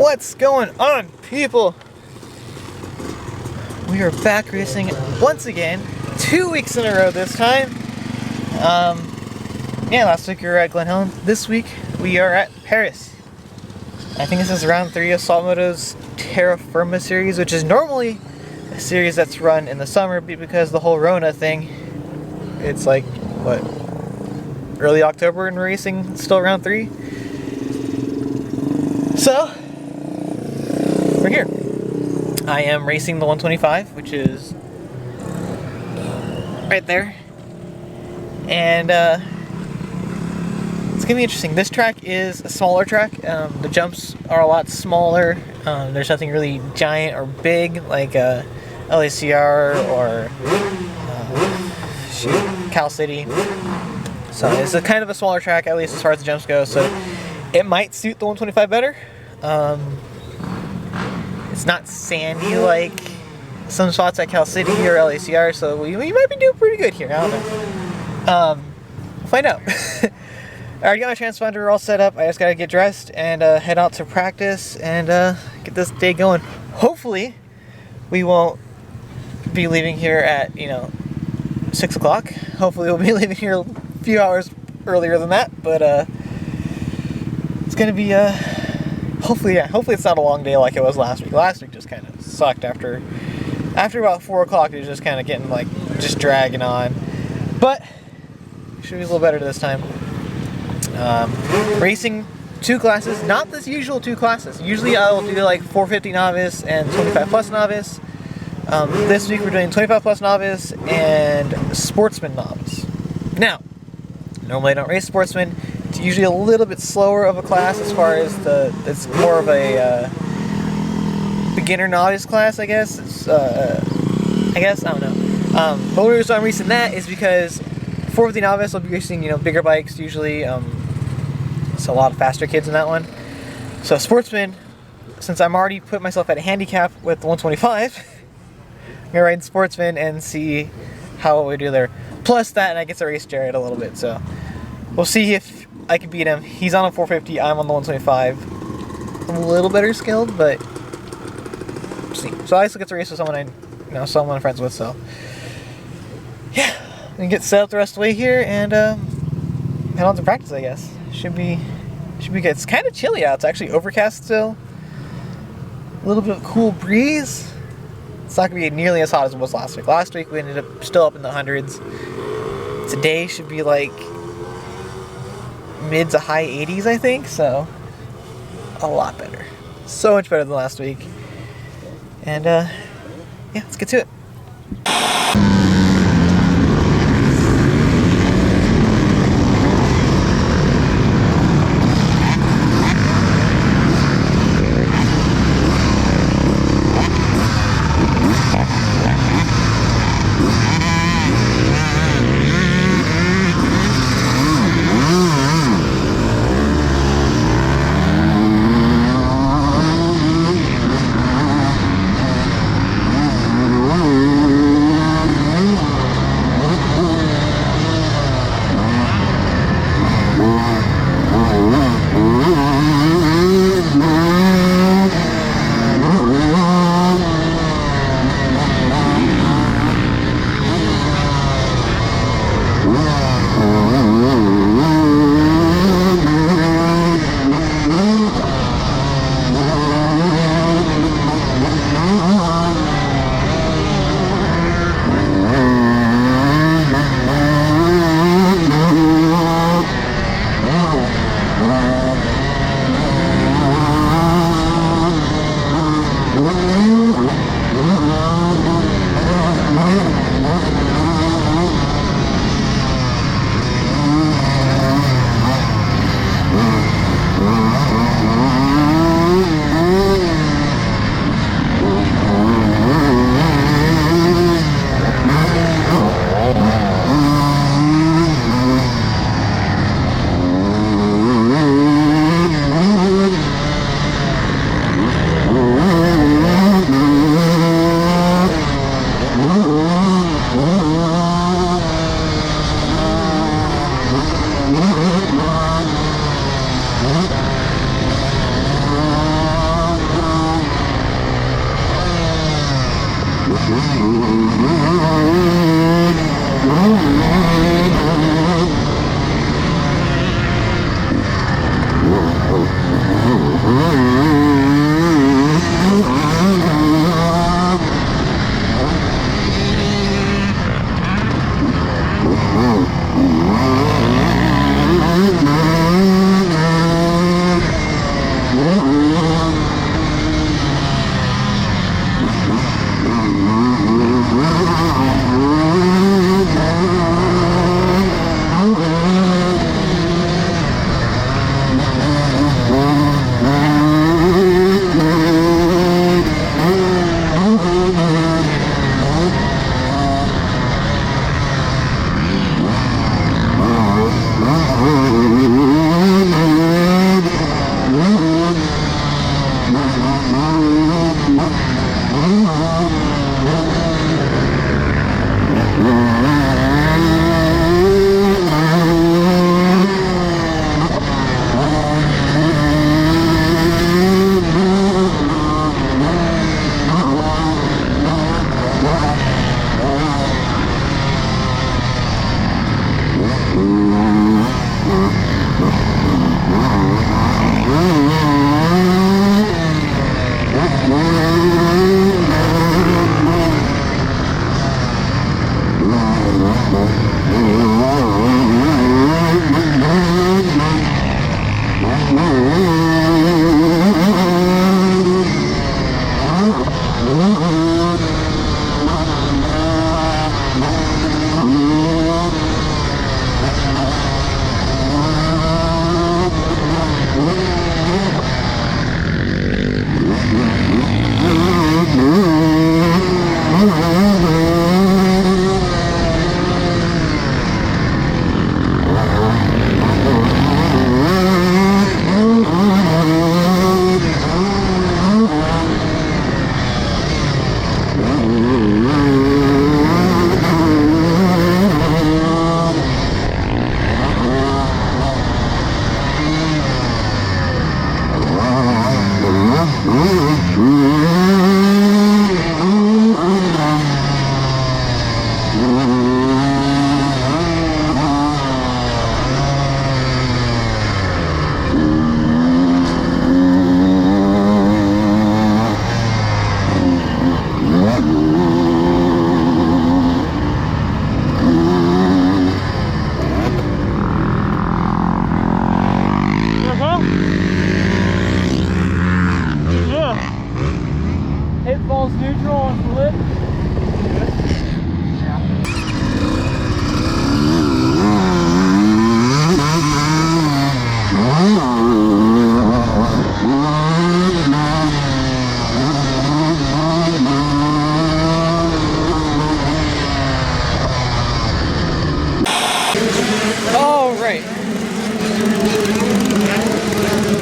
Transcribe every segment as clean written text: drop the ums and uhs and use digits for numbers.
What's going on, people? We are back racing once again, 2 weeks in a row this time. Yeah, last week we were at Glen Helen. This week we are at Perris. I think this is round 3 of SwapMoto's Terra Firma series, which is normally a series that's run in the summer because the whole Rona thing. It's like, what, early October and we're racing still round 3? So, we're here. I am racing the 125, which is right there. And it's gonna be interesting. This track is a smaller track. The jumps are a lot smaller. There's nothing really giant or big like LACR or Cal City. So it's a kind of a smaller track, at least as far as the jumps go. So it might suit the 125 better. It's not sandy like some spots at Cal City or LACR, so we might be doing pretty good here. I don't know. We'll find out. I already got my transponder all set up. I just gotta get dressed and head out to practice and get this day going. Hopefully, we won't be leaving here at 6 o'clock. Hopefully, we'll be leaving here a few hours earlier than that. But it's gonna be hopefully it's not a long day like it was last week. Last week just kind of sucked after about 4 o'clock. It was just kind of getting just dragging on. But it should be a little better this time. Racing 2 classes, not the usual 2 classes. Usually I will do like 450 novice and 25 plus novice. This week we're doing 25 plus novice and sportsman novice. Now, normally I don't race sportsman. It's usually a little bit slower of a class as far as it's more of a beginner novice class, I guess. It's, I don't know. But the reason I'm racing that is because 450 novice I'll be racing, bigger bikes usually. So a lot of faster kids in that one. So sportsman, since I'm already put myself at a handicap with the 125, I'm gonna ride sportsman and see how we do there. Plus that, and I get to race Jared a little bit. So we'll see if I can beat him. He's on a 450, I'm on the 125. I'm a little better skilled, but we'll see. So I also get to race with someone someone I'm friends with. So yeah, I'm gonna get set up the rest of the way here and head on to practice, I guess. Should be good. It's kind of chilly out. It's actually overcast still. A little bit of cool breeze. It's not gonna be nearly as hot as it was last week. Last week we ended up still up in the hundreds. Today should be like mid to high 80s, I think. So a lot better. So much better than last week. And yeah, let's get to it.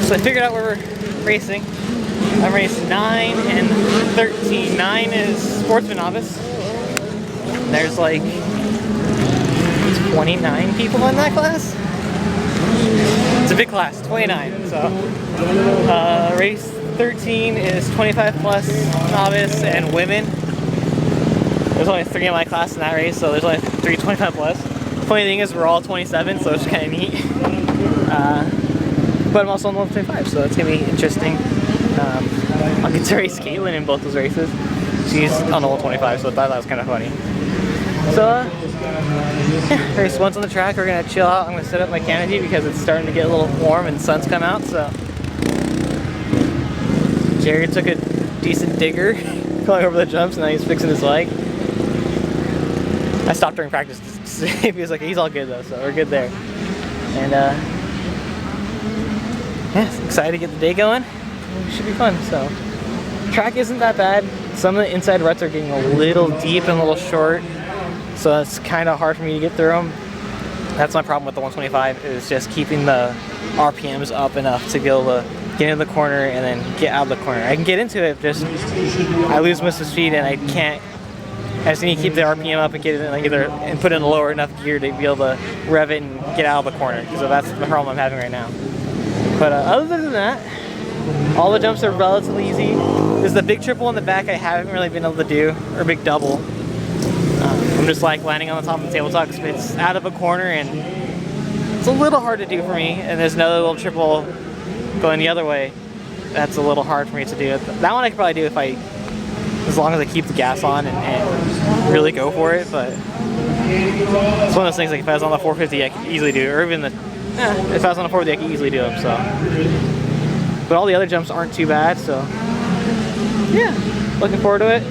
So I figured out where we're racing. I'm racing 9 and 13. 9 is Sportsman Novice. There's like 29 people in that class. It's a big class, 29. So race 13 is 25 plus novice and women. There's only 3 in my class in that race, so there's only 3 25 plus. Funny thing is we're all 27, so it's kind of neat. But I'm also on level 25, so it's going to be interesting. I'll get to race Caitlin in both those races. She's on level 25, so I thought that was kind of funny. So, yeah, race 1's on the track. We're going to chill out. I'm going to set up my canopy because it's starting to get a little warm and the sun's come out, so. Jared took a decent digger going over the jumps, and now he's fixing his leg. I stopped during practice to see if he was like, he's all good though, so we're good there. And yeah, excited to get the day going. It should be fun. So, track isn't that bad. Some of the inside ruts are getting a little deep and a little short, so it's kind of hard for me to get through them. That's my problem with the 125, is just keeping the RPMs up enough to be able to get into the corner and then get out of the corner. I can get into it, just I lose most of the speed and I can't. I just need to keep the RPM up and get it in, like, and put in a lower enough gear to be able to rev it and get out of the corner, because that's the problem I'm having right now. But other than that, all the jumps are relatively easy. There's the big triple in the back I haven't really been able to do, or big double. I'm just like landing on the top of the tabletop because it's out of a corner and it's a little hard to do for me. And there's another little triple going the other way. That's a little hard for me to do. That one I could probably do as long as I keep the gas on and really go for it. But it's one of those things, like if I was on the 450 I could easily do it, or even if I was on the 450 I could easily do them. So, but all the other jumps aren't too bad. So yeah, looking forward to it.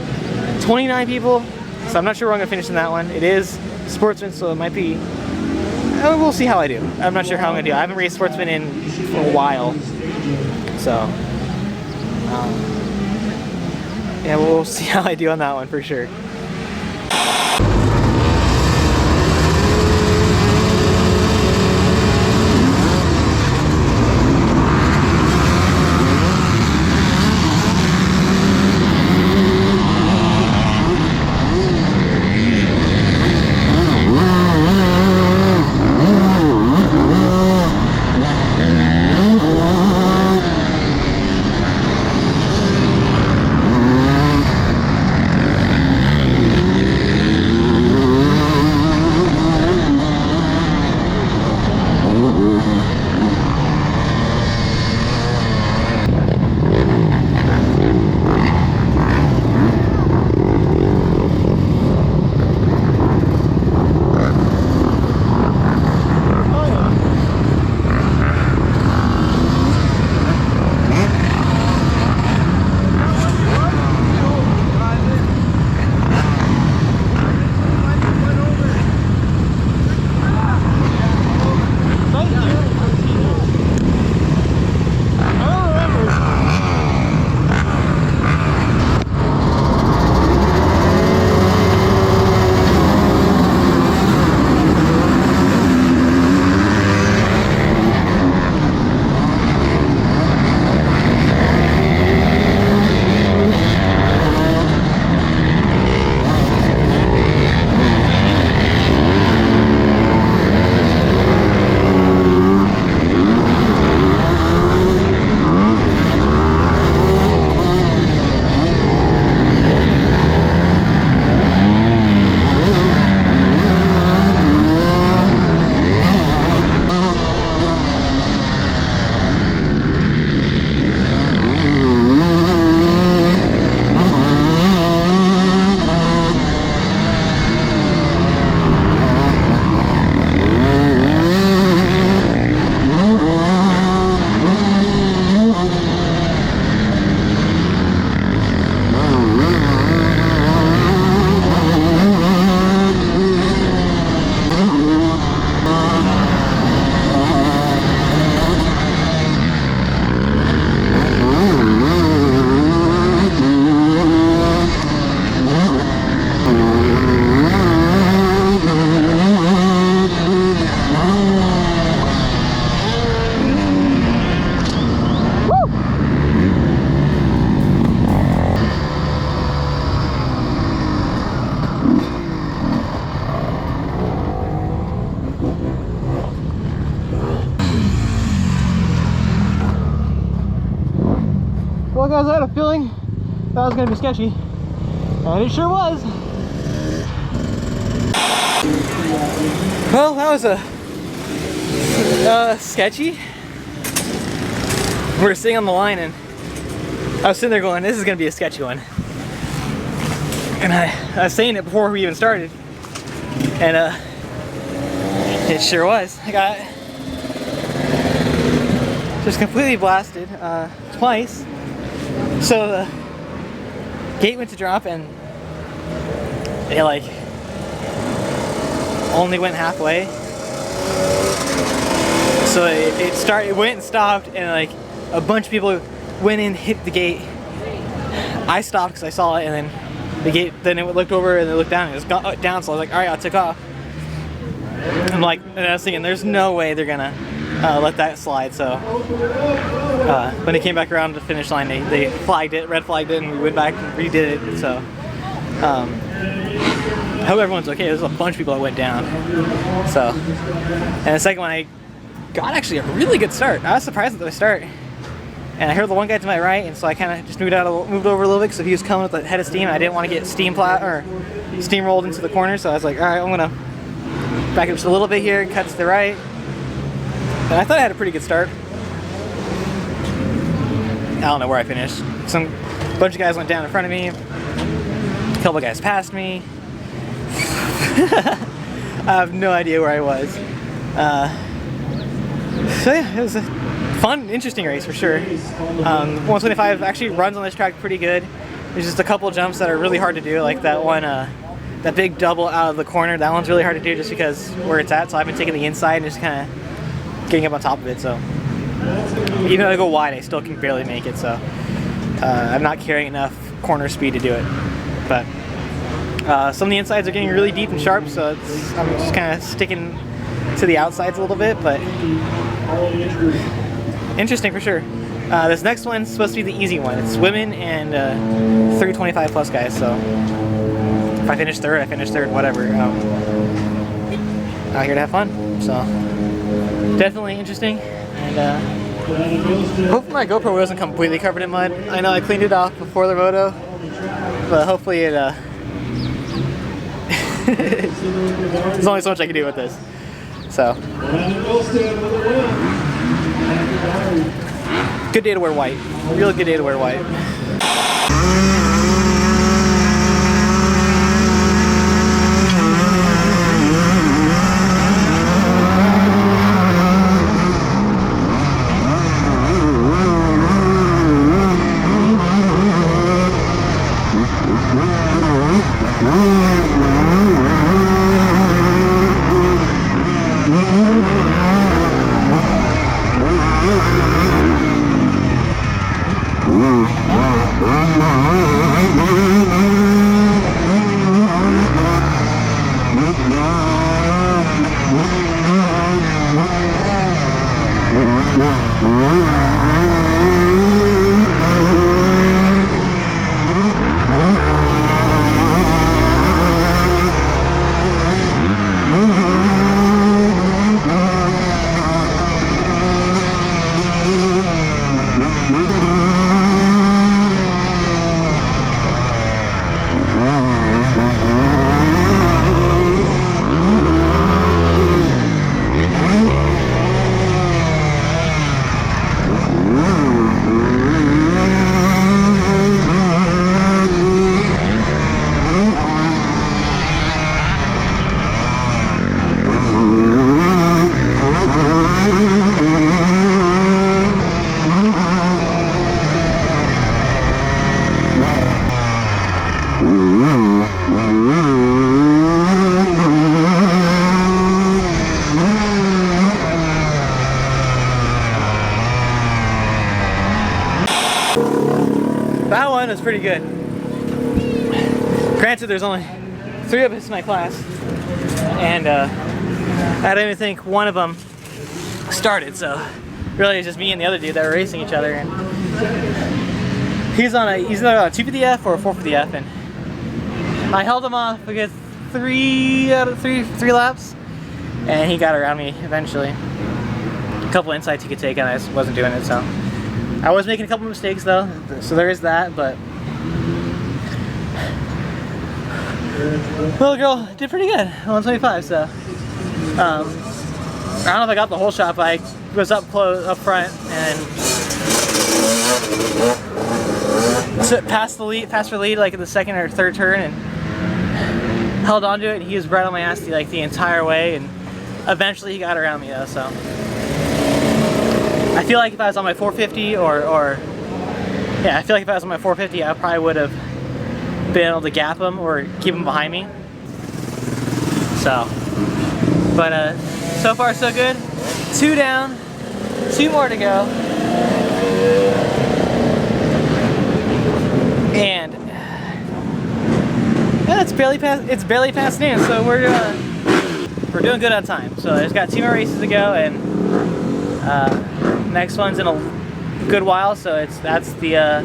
29 people, so I'm not sure where I'm gonna finish in that one. It is Sportsman, so it might be. We'll see how I do. I'm not sure how I'm gonna do. I haven't raced Sportsman for a while, so. Yeah, we'll see how I do on that one for sure. Well guys, I had a feeling that was gonna be sketchy, and it sure was. Well, that was sketchy. We were sitting on the line and I was sitting there going, this is gonna be a sketchy one. And I was saying it before we even started, and it sure was. I got just completely blasted twice. So the gate went to drop and it like only went halfway. So it went and stopped, and like a bunch of people went in, hit the gate. I stopped because I saw it, and then the gate, then it looked over and it looked down, and it was down, so I was like, alright, I took off. I'm like, and I was thinking, there's no way they're gonna let that slide, so when they came back around to the finish line, they flagged it, red flagged it, and we went back and redid it, so I hope everyone's okay. There's a bunch of people that went down. So, and the second one, I got actually a really good start. I was surprised at the start. And I heard the one guy to my right, and so I kind of just moved over a little bit because he was coming with a head of steam, and I didn't want to get steamrolled into the corner. So I was like, all right, I'm gonna back up just a little bit here, cut to the right. And I thought I had a pretty good start. I don't know where I finished. A bunch of guys went down in front of me. A couple of guys passed me. I have no idea where I was. So yeah, it was a fun, interesting race for sure. 125 actually runs on this track pretty good. There's just a couple jumps that are really hard to do, like that one, that big double out of the corner. That one's really hard to do just because where it's at. So I've been taking the inside and just kind of getting up on top of it. So even though I go wide, I still can barely make it. So I'm not carrying enough corner speed to do it. But some of the insides are getting really deep and sharp, so I'm just kind of sticking to the outsides a little bit, but interesting for sure. This next one's supposed to be the easy one. It's women and 325 plus guys, so if I finish third, I finish third, whatever. Out here to have fun, so definitely interesting. And hopefully my GoPro wasn't completely covered in mud. I know I cleaned it off before the moto, but hopefully it there's only so much I can do with this. So good day to wear white. Real good day to wear white. That one was pretty good. Granted, there's only 3 of us in my class, and I don't even think one of them started, so really it's just me and the other dude that were racing each other. And he's either on a 250F or a 450F, and I held him off for good 3 laps, and he got around me eventually. A couple insights he could take, and I just wasn't doing it, so I was making a couple mistakes though, so there is that, but little girl did pretty good, 125. So I don't know if I got the whole shot, but I was up close, up front, and passed for lead like in the second or third turn, and held onto it. And he was right on my ass like the entire way, and eventually he got around me though. So I feel like if I was on my 450 yeah, I feel like if I was on my 450, I probably would have been able to gap him or keep him behind me. So, but so far so good. 2 down, 2 more to go, and yeah, it's barely past noon. So we're doing good on time. So I just got 2 more races to go, and next one's in a good while. So that's the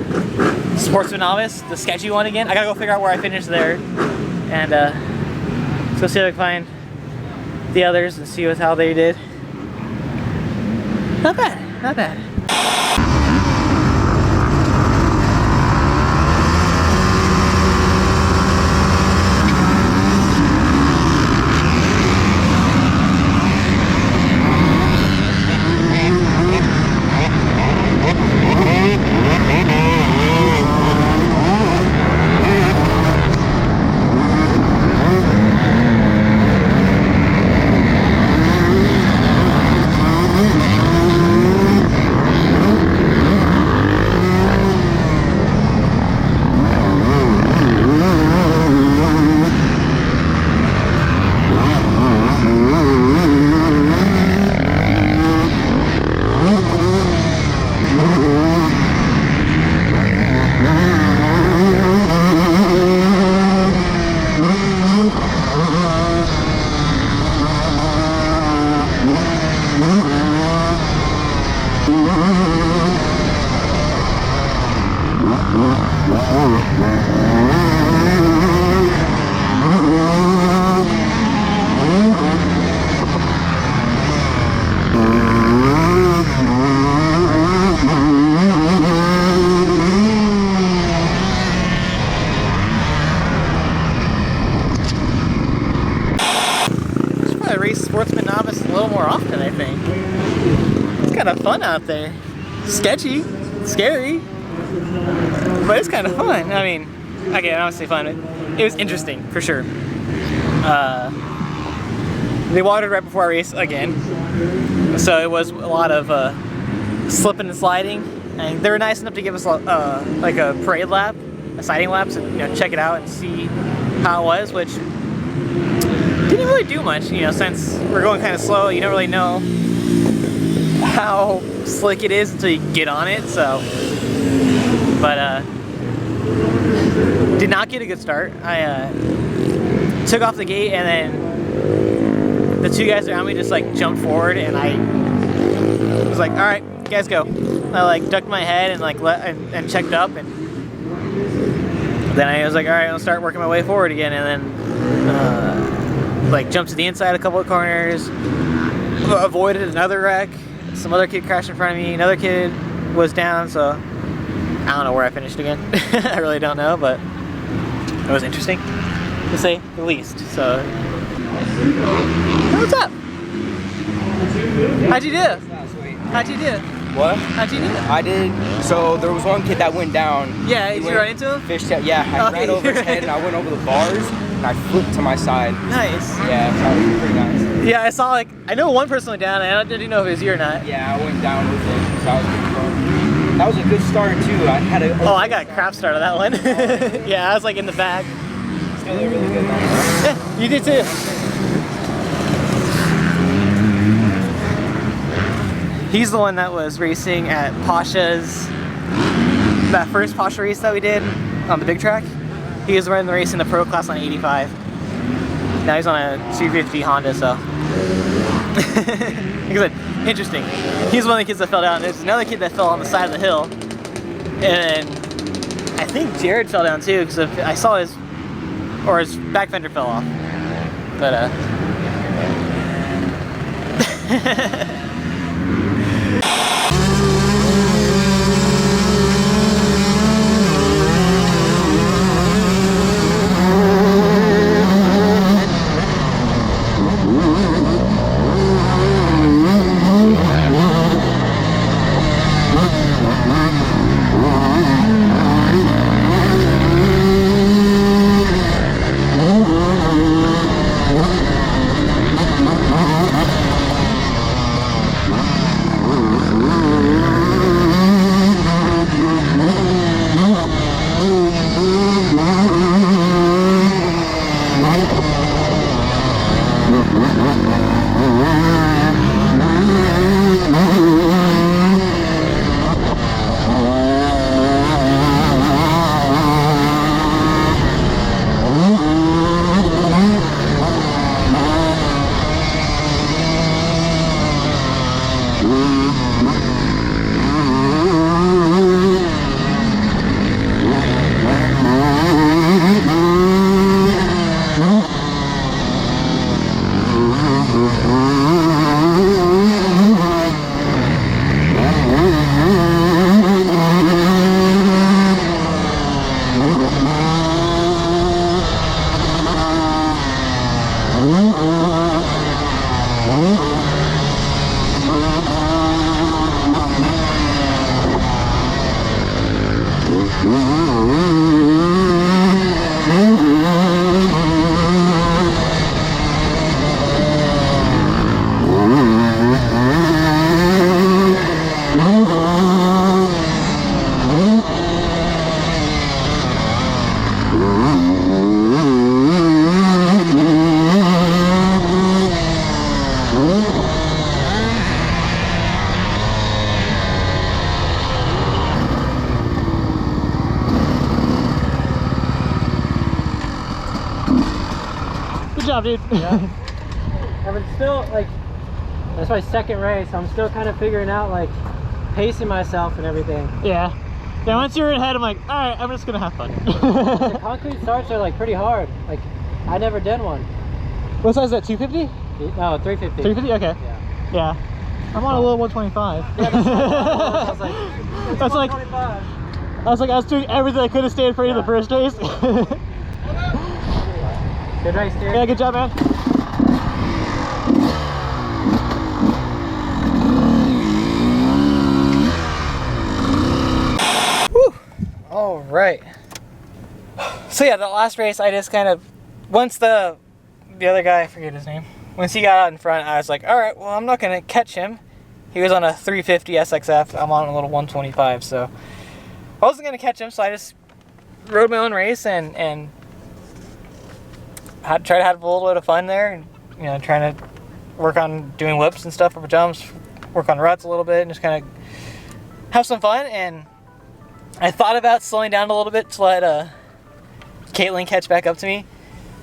Sportsman Novice, the sketchy one again. I gotta go figure out where I finished there, and let's go see if I can find the others and see how they did. Not bad, not bad. Sportsman Novice a little more often, I think. It's kind of fun out there. Sketchy, scary, but it's kind of fun. I mean, again, I would say fun. It was interesting, for sure. They watered right before I raced again, so it was a lot of slipping and sliding. And they were nice enough to give us like a parade lap, a sighting lap, to check it out and see how it was, which didn't really do much, since we're going kind of slow. You don't really know how slick it is until you get on it. So, but did not get a good start. I took off the gate, and then the 2 guys around me just like jumped forward, and I was like, "All right, you guys go." I like ducked my head and like and checked up, and then I was like, "All right, I'll start working my way forward again," and then. Like jumped to the inside a couple of corners, avoided another wreck, some other kid crashed in front of me, another kid was down, so I don't know where I finished again. I really don't know, but it was interesting, to say the least. So, what's up? How'd you do? How'd you do? What? How'd you do? I did. So there was one kid that went down. Yeah, did you run into him? Yeah, I ran over his head and I went over the bars and I flipped to my side. Nice. Yeah, that was pretty nice. Yeah, I saw I know one person went down, and I didn't know if it was you or not. Yeah, I went down with him. So that was pretty fun. That was a good start too. I had a. Oh, I got a crap start on that one. Yeah, I was like in the back. It's gonna look really good now. Yeah, you did too. He's the one that was racing at Pasha's, that first Pasha race that we did on the big track. He was running the race in the pro class on 85. Now he's on a 250 Honda, so. Like I said, interesting. He's one of the kids that fell down. There's another kid that fell on the side of the hill. And I think Jared fell down too, because I saw his back fender fell off. But, Good job, dude. Yeah. I'm still like, that's my second race. I'm still kind of figuring out like pacing myself and everything. Yeah. Yeah, once you're ahead, I'm like, all right, I'm just gonna have fun. The concrete starts are like pretty hard. Like, I never did one. What size is that, 250? No, 350. 350? Okay. Yeah. Yeah. I'm on a little 125. Yeah, I was like, That's like, I was doing everything I could have stayed afraid of the first race. Good race, dude. Yeah, good job, man. Whew. All right. So yeah, the last race, I just kind of, once the other guy, I forget his name, once he got out in front, I was like, all right, well, I'm not going to catch him. He was on a 350 SXF. I'm on a little 125, so I wasn't going to catch him, so I just rode my own race and try to have a little bit of fun there, and you know, trying to work on doing whips and stuff over jumps, work on ruts a little bit, and just kind of have some fun. And I thought about slowing down a little bit to let Caitlin catch back up to me,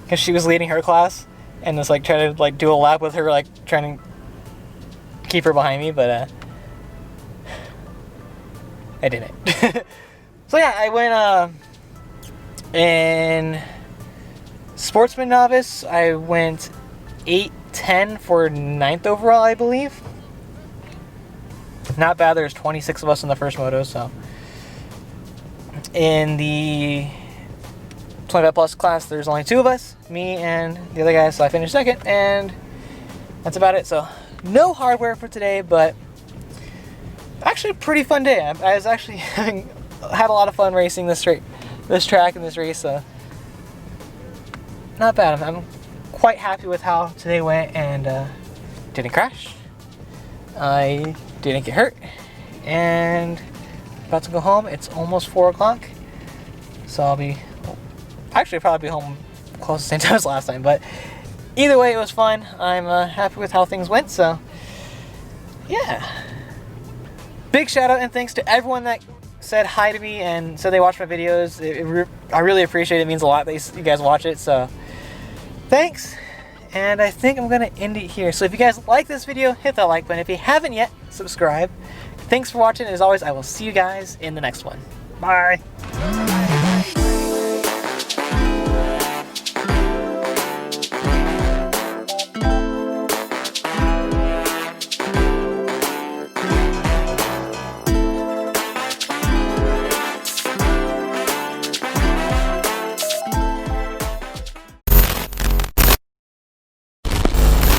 because she was leading her class, and just like try to like do a lap with her, like trying to keep her behind me, but I didn't. So yeah, I went in Sportsman Novice, I went 8-10 for 9th overall, I believe. Not bad, there's 26 of us in the first moto, so. In the 25 plus class, there's only 2 of us, me and the other guy, so I finished second, and that's about it. So no hardware for today, but actually a pretty fun day. I was actually had a lot of fun racing this track and this race, so not bad. I'm quite happy with how today went, and didn't crash. I didn't get hurt, and about to go home. It's almost 4 o'clock, so I'll be actually probably be home close to the same time as last time. But either way, it was fun. I'm happy with how things went. So yeah, big shout out and thanks to everyone that said hi to me and said they watched my videos. I really appreciate it. It means a lot that you guys watch it. So thanks. And I think I'm going to end it here. So if you guys like this video, hit that like button. If you haven't yet, subscribe. Thanks for watching. As always, I will see you guys in the next one. Bye.